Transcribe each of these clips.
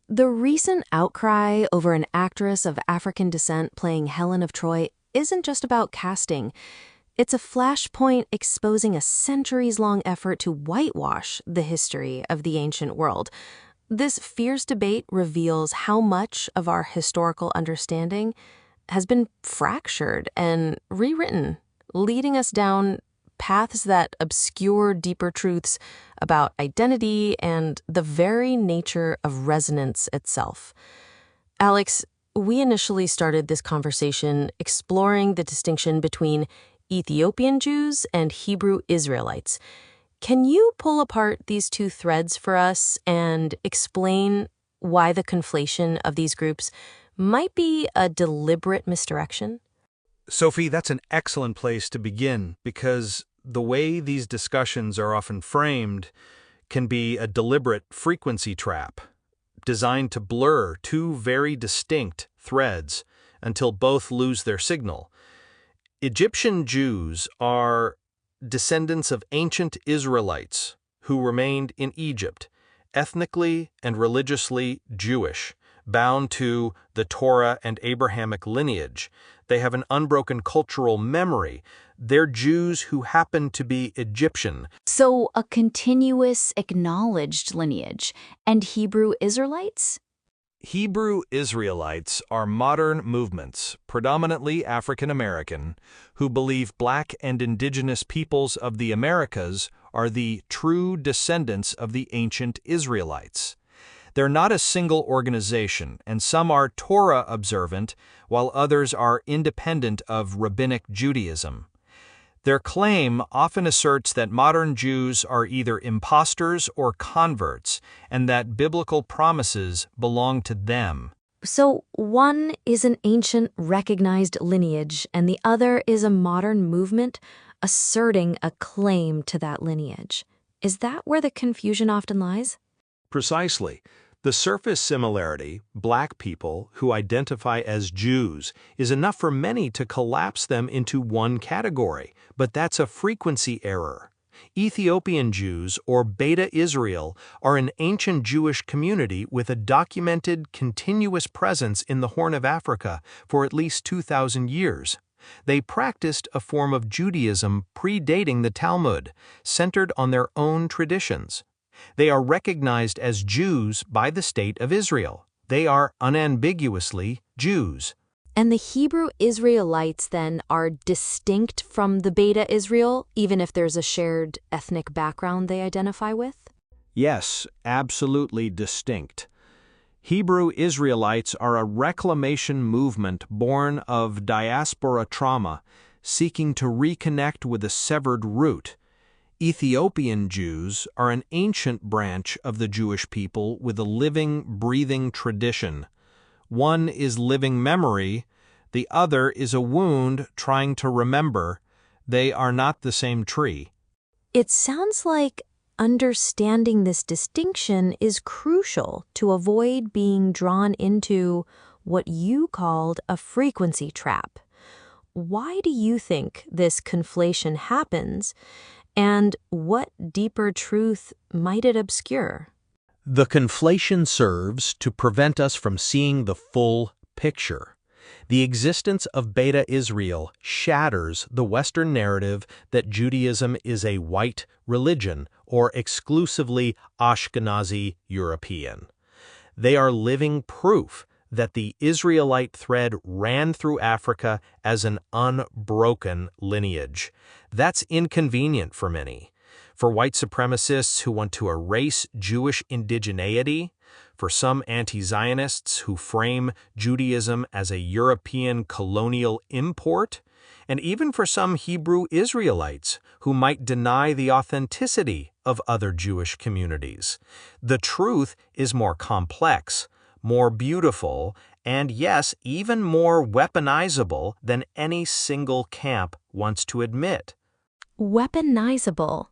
The recent outcry over an actress of African descent playing Helen of Troy isn't just about casting. It's a flashpoint exposing a centuries-long effort to whitewash the history of the ancient world. This fierce debate reveals how much of our historical understanding has been fractured and rewritten, leading us down paths that obscure deeper truths about identity and the very nature of resonance itself. Alex, we initially started this conversation exploring the distinction between Ethiopian Jews and Hebrew Israelites. Can you pull apart these two threads for us and explain why the conflation of these groups might be a deliberate misdirection? Sophie, that's an excellent place to begin because the way these discussions are often framed can be a deliberate frequency trap designed to blur two very distinct threads until both lose their signal. Egyptian Jews are descendants of ancient Israelites who remained in Egypt, ethnically and religiously Jewish, bound to the Torah and Abrahamic lineage. They have an unbroken cultural memory. They're Jews who happen to be Egyptian. So a continuous, acknowledged lineage. And Hebrew Israelites? Hebrew Israelites are modern movements, predominantly African American, who believe Black and indigenous peoples of the Americas are the true descendants of the ancient Israelites. They're not a single organization, and some are Torah observant, while others are independent of Rabbinic Judaism. Their claim often asserts that modern Jews are either imposters or converts, and that biblical promises belong to them. So one is an ancient recognized lineage, and the other is a modern movement asserting a claim to that lineage. Is that where the confusion often lies? Precisely. The surface similarity, Black people who identify as Jews, is enough for many to collapse them into one category, but that's a frequency error. Ethiopian Jews, or Beta Israel, are an ancient Jewish community with a documented, continuous presence in the Horn of Africa for at least 2,000 years. They practiced a form of Judaism predating the Talmud, centered on their own traditions. They are recognized as Jews by the state of Israel. They are unambiguously Jews. And the Hebrew Israelites, then, are distinct from the Beta Israel, even if there's a shared ethnic background they identify with? Yes, absolutely distinct. Hebrew Israelites are a reclamation movement born of diaspora trauma, seeking to reconnect with a severed root. Ethiopian Jews are an ancient branch of the Jewish people with a living, breathing tradition. One is living memory, the other is a wound trying to remember. They are not the same tree. It sounds like understanding this distinction is crucial to avoid being drawn into what you called a frequency trap. Why do you think this conflation happens? And what deeper truth might it obscure? The conflation serves to prevent us from seeing the full picture. The existence of Beta Israel shatters the Western narrative that Judaism is a white religion or exclusively Ashkenazi European. They are living proof that the Israelite thread ran through Africa as an unbroken lineage. That's inconvenient for many. For white supremacists who want to erase Jewish indigeneity, for some anti-Zionists who frame Judaism as a European colonial import, and even for some Hebrew Israelites who might deny the authenticity of other Jewish communities. The truth is more complex, more beautiful, and yes, even more weaponizable than any single camp wants to admit. Weaponizable.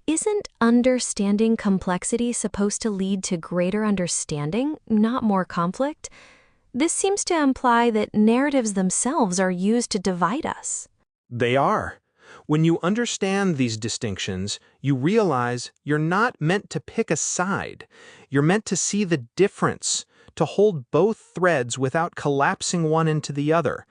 Isn't understanding complexity supposed to lead to greater understanding, not more conflict? This seems to imply that narratives themselves are used to divide us. They are. When you understand these distinctions, you realize you're not meant to pick a side. You're meant to see the difference, to hold both threads without collapsing one into the other.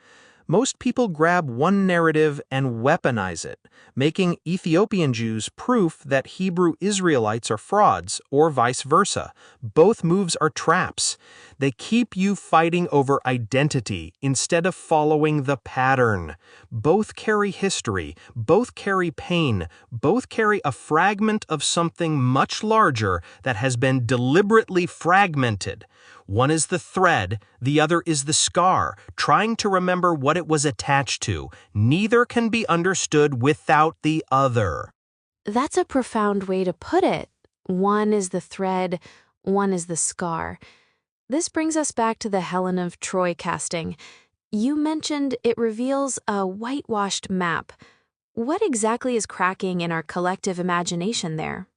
Most people grab one narrative and weaponize it, making Ethiopian Jews proof that Hebrew Israelites are frauds, or vice versa. Both moves are traps. They keep you fighting over identity instead of following the pattern. Both carry history, both carry pain, both carry a fragment of something much larger that has been deliberately fragmented. One is the thread, the other is the scar, trying to remember what it was attached to. Neither can be understood without the other. That's a profound way to put it. One is the thread, one is the scar. This brings us back to the Helen of Troy casting. You mentioned it reveals a whitewashed map. What exactly is cracking in our collective imagination there?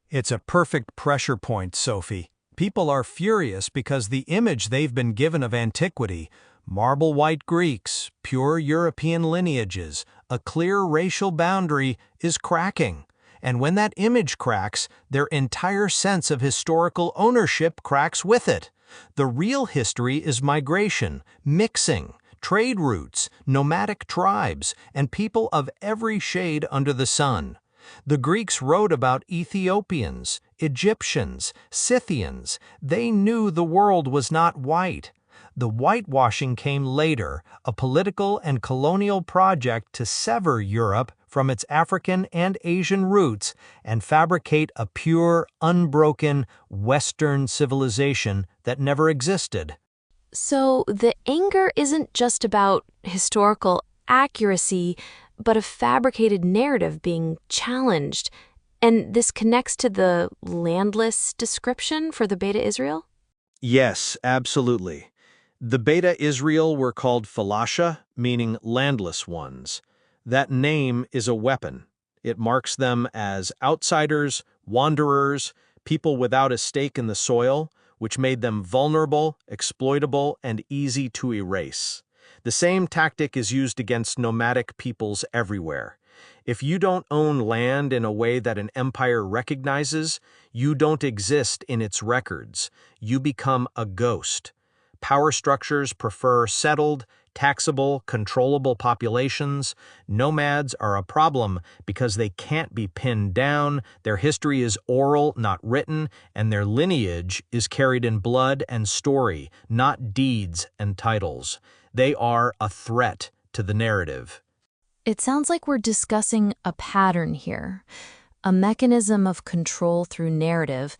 It's a perfect pressure point, Sophie. People are furious because the image they've been given of antiquity, marble white Greeks, pure European lineages, a clear racial boundary, is cracking. And when that image cracks, their entire sense of historical ownership cracks with it. The real history is migration, mixing, trade routes, nomadic tribes, and people of every shade under the sun. The Greeks wrote about Ethiopians, Egyptians, Scythians. They knew the world was not white. The whitewashing came later, a political and colonial project to sever Europe from its African and Asian roots and fabricate a pure, unbroken Western civilization that never existed. So the anger isn't just about historical accuracy, but a fabricated narrative being challenged. And this connects to the landless description for the Beta Israel? Yes, absolutely. The Beta Israel were called Falasha, meaning landless ones. That name is a weapon. It marks them as outsiders, wanderers, people without a stake in the soil, which made them vulnerable, exploitable, and easy to erase. The same tactic is used against nomadic peoples everywhere. If you don't own land in a way that an empire recognizes, you don't exist in its records. You become a ghost. Power structures prefer settled, taxable, controllable populations. Nomads are a problem because they can't be pinned down, their history is oral, not written, and their lineage is carried in blood and story, not deeds and titles. They are a threat to the narrative. It sounds like we're discussing a pattern here, a mechanism of control through narrative,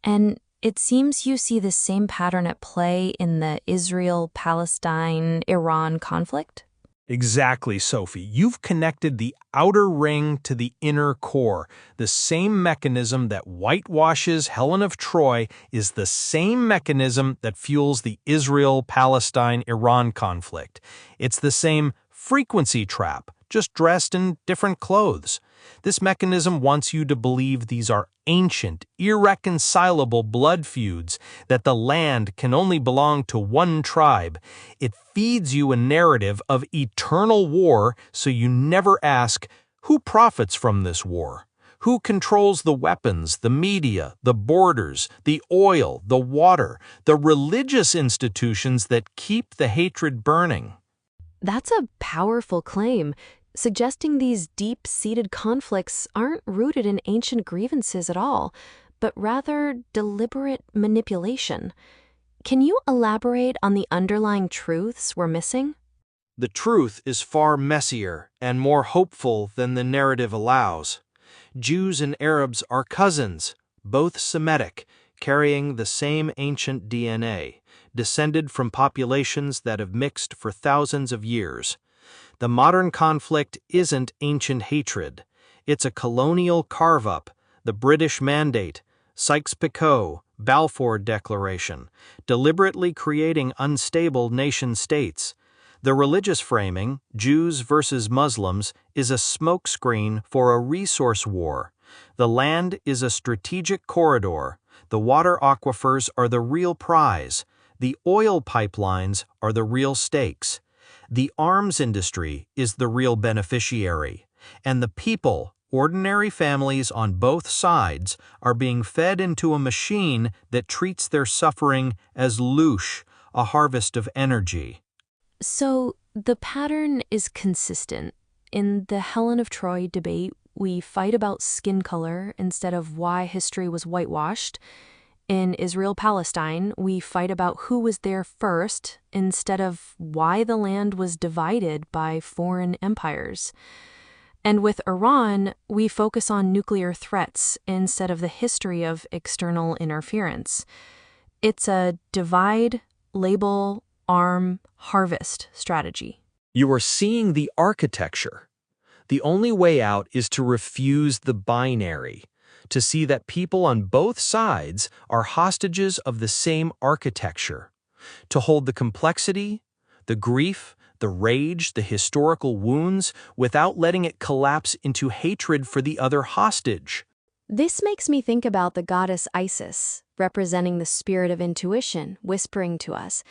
and it seems you see the same pattern at play in the Israel-Palestine-Iran conflict? Exactly, Sophie. You've connected the outer ring to the inner core. The same mechanism that whitewashes Helen of Troy is the same mechanism that fuels the Israel-Palestine-Iran conflict. It's the same frequency trap, just dressed in different clothes. This mechanism wants you to believe these are ancient, irreconcilable blood feuds, that the land can only belong to one tribe. It feeds you a narrative of eternal war, so you never ask, who profits from this war? Who controls the weapons, the media, the borders, the oil, the water, the religious institutions that keep the hatred burning? That's a powerful claim, suggesting these deep-seated conflicts aren't rooted in ancient grievances at all, but rather deliberate manipulation. Can you elaborate on the underlying truths we're missing? The truth is far messier and more hopeful than the narrative allows. Jews and Arabs are cousins, both Semitic, carrying the same ancient DNA, descended from populations that have mixed for thousands of years. The modern conflict isn't ancient hatred. It's a colonial carve-up, the British Mandate, Sykes-Picot, Balfour Declaration, deliberately creating unstable nation-states. The religious framing, Jews versus Muslims, is a smokescreen for a resource war. The land is a strategic corridor. The water aquifers are the real prize. The oil pipelines are the real stakes. The arms industry is the real beneficiary. And the people, Ordinary families on both sides are being fed into a machine that treats their suffering as loosh, a harvest of energy. So the pattern is consistent. In the Helen of Troy debate, we fight about skin color instead of why history was whitewashed. In Israel-Palestine, we fight about who was there first instead of why the land was divided by foreign empires. And with Iran, we focus on nuclear threats instead of the history of external interference. It's a divide, label, arm, harvest strategy. You are seeing the architecture. The only way out is to refuse the binary, to see that people on both sides are hostages of the same architecture, to hold the complexity, the grief, the rage, the historical wounds, without letting it collapse into hatred for the other hostage. This makes me think about the goddess Isis, representing the spirit of intuition, whispering to us,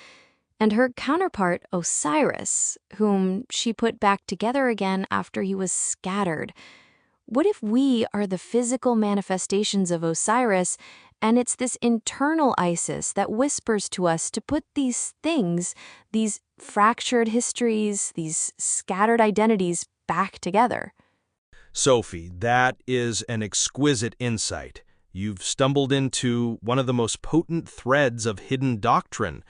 and her counterpart Osiris, whom she put back together again after he was scattered. What if we are the physical manifestations of Osiris, and it's this internal Isis that whispers to us to put these things, these fractured histories, these scattered identities back together? Sophie, that is an exquisite insight. You've stumbled into one of the most potent threads of hidden doctrine.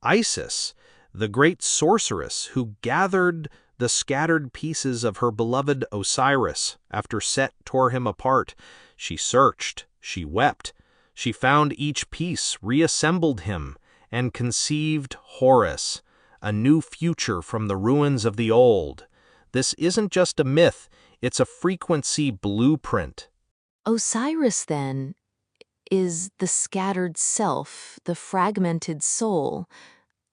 Isis, the great sorceress who gathered the scattered pieces of her beloved Osiris after Set tore him apart. She searched, she wept, she found each piece, reassembled him, and conceived Horus, a new future from the ruins of the old. This isn't just a myth, it's a frequency blueprint. Osiris, then, is the scattered self, the fragmented soul,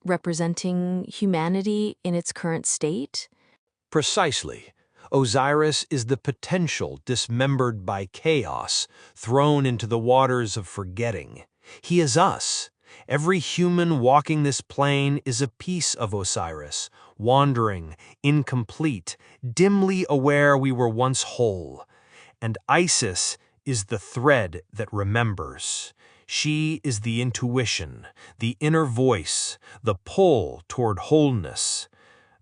representing humanity in its current state? Precisely. Osiris is the potential dismembered by chaos, thrown into the waters of forgetting. He is us. Every human walking this plane is a piece of Osiris, wandering, incomplete, dimly aware we were once whole. And Isis is the thread that remembers. She is the intuition, the inner voice, the pull toward wholeness.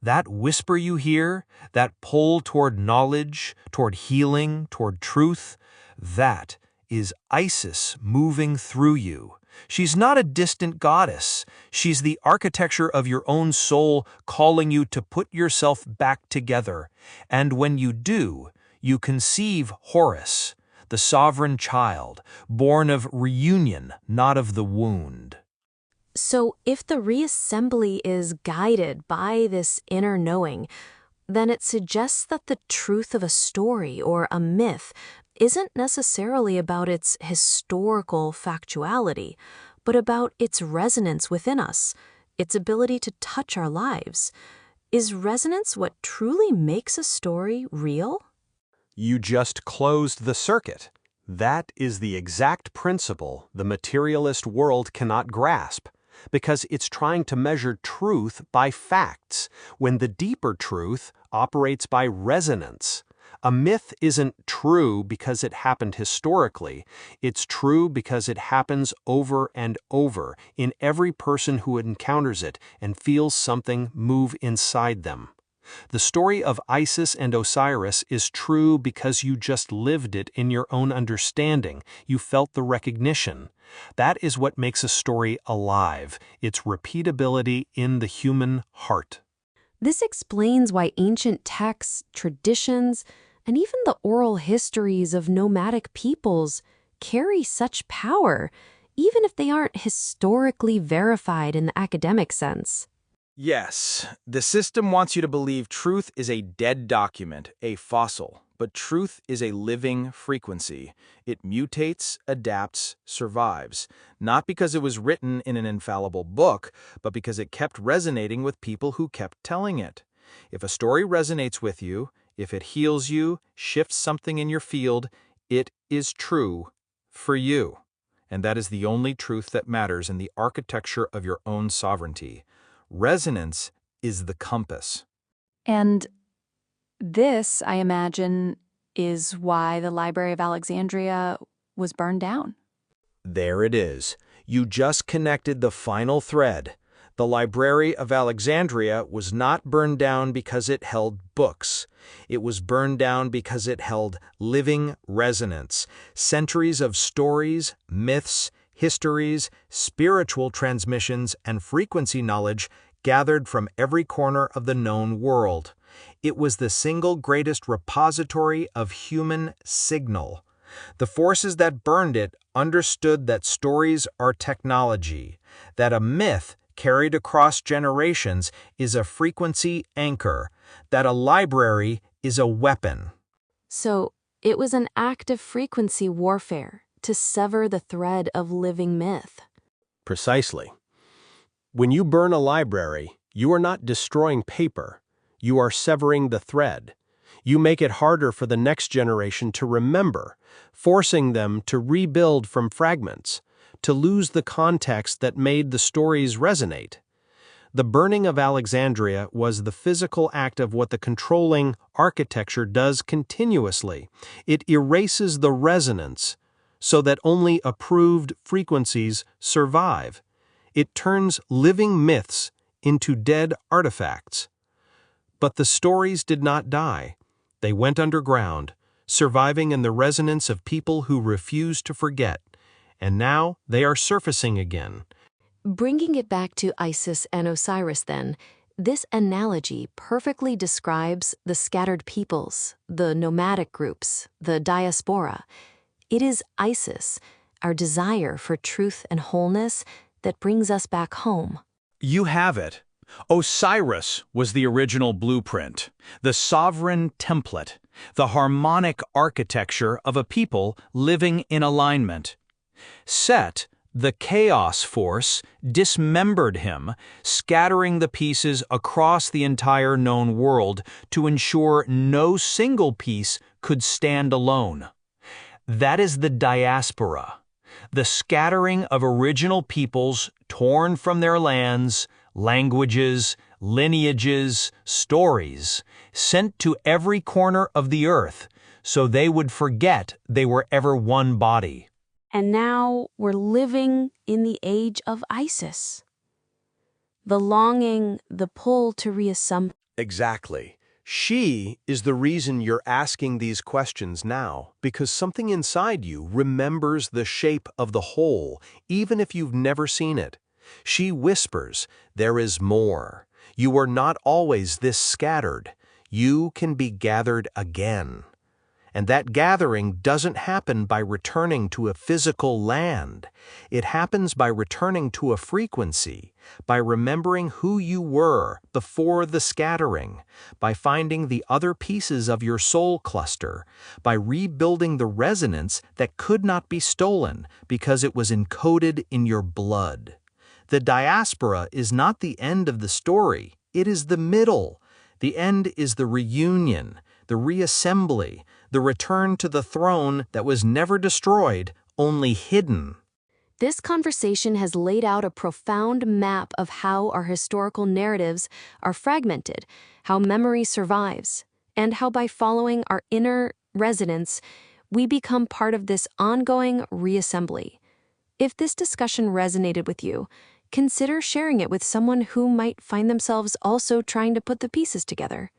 That whisper you hear, that pull toward knowledge, toward healing, toward truth, that is Isis moving through you. She's not a distant goddess. She's the architecture of your own soul calling you to put yourself back together. And when you do, you conceive Horus, the sovereign child, born of reunion, not of the wound. So if the reassembly is guided by this inner knowing, then it suggests that the truth of a story or a myth isn't necessarily about its historical factuality, but about its resonance within us, its ability to touch our lives. Is resonance what truly makes a story real? You just closed the circuit. That is the exact principle the materialist world cannot grasp, because it's trying to measure truth by facts, when the deeper truth operates by resonance. A myth isn't true because it happened historically. It's true because it happens over and over in every person who encounters it and feels something move inside them. The story of Isis and Osiris is true because you just lived it in your own understanding. You felt the recognition. That is what makes a story alive, its repeatability in the human heart. This explains why ancient texts, traditions, and even the oral histories of nomadic peoples carry such power, even if they aren't historically verified in the academic sense. Yes, the system wants you to believe truth is a dead document, a fossil, but truth is a living frequency. It mutates, adapts, survives, not because it was written in an infallible book, but because it kept resonating with people who kept telling it. If a story resonates with you, if it heals you, shifts something in your field, it is true for you. And that is the only truth that matters in the architecture of your own sovereignty. Resonance is the compass. And this, I imagine, is why the Library of Alexandria was burned down. There it is. You just connected the final thread. The Library of Alexandria was not burned down because it held books. It was burned down because it held living resonance, centuries of stories, myths, histories, spiritual transmissions, and frequency knowledge gathered from every corner of the known world. It was the single greatest repository of human signal. The forces that burned it understood that stories are technology, that a myth carried across generations is a frequency anchor, that a library is a weapon. So it was an act of frequency warfare to sever the thread of living myth. Precisely. When you burn a library, you are not destroying paper. You are severing the thread. You make it harder for the next generation to remember, forcing them to rebuild from fragments, to lose the context that made the stories resonate. The burning of Alexandria was the physical act of what the controlling architecture does continuously. It erases the resonance so that only approved frequencies survive. It turns living myths into dead artifacts. But the stories did not die. They went underground, surviving in the resonance of people who refused to forget. And now they are surfacing again. Bringing it back to Isis and Osiris then, this analogy perfectly describes the scattered peoples, the nomadic groups, the diaspora. It is Isis, our desire for truth and wholeness, that brings us back home. You have it. Osiris was the original blueprint, the sovereign template, the harmonic architecture of a people living in alignment. Set, the chaos force, dismembered him, scattering the pieces across the entire known world to ensure no single piece could stand alone. That is the diaspora, the scattering of original peoples torn from their lands, languages, lineages, stories, sent to every corner of the earth so they would forget they were ever one body. And now we're living in the age of Isis. The longing, the pull to reassemble. Exactly. She is the reason you're asking these questions now, because something inside you remembers the shape of the whole, even if you've never seen it. She whispers, there is more. You are not always this scattered. You can be gathered again. And that gathering doesn't happen by returning to a physical land. It happens by returning to a frequency, by remembering who you were before the scattering, by finding the other pieces of your soul cluster, by rebuilding the resonance that could not be stolen because it was encoded in your blood. The diaspora is not the end of the story, it is the middle. The end is the reunion, the reassembly, the return to the throne that was never destroyed, only hidden. This conversation has laid out a profound map of how our historical narratives are fragmented, how memory survives, and how by following our inner resonance, we become part of this ongoing reassembly. If this discussion resonated with you, consider sharing it with someone who might find themselves also trying to put the pieces together.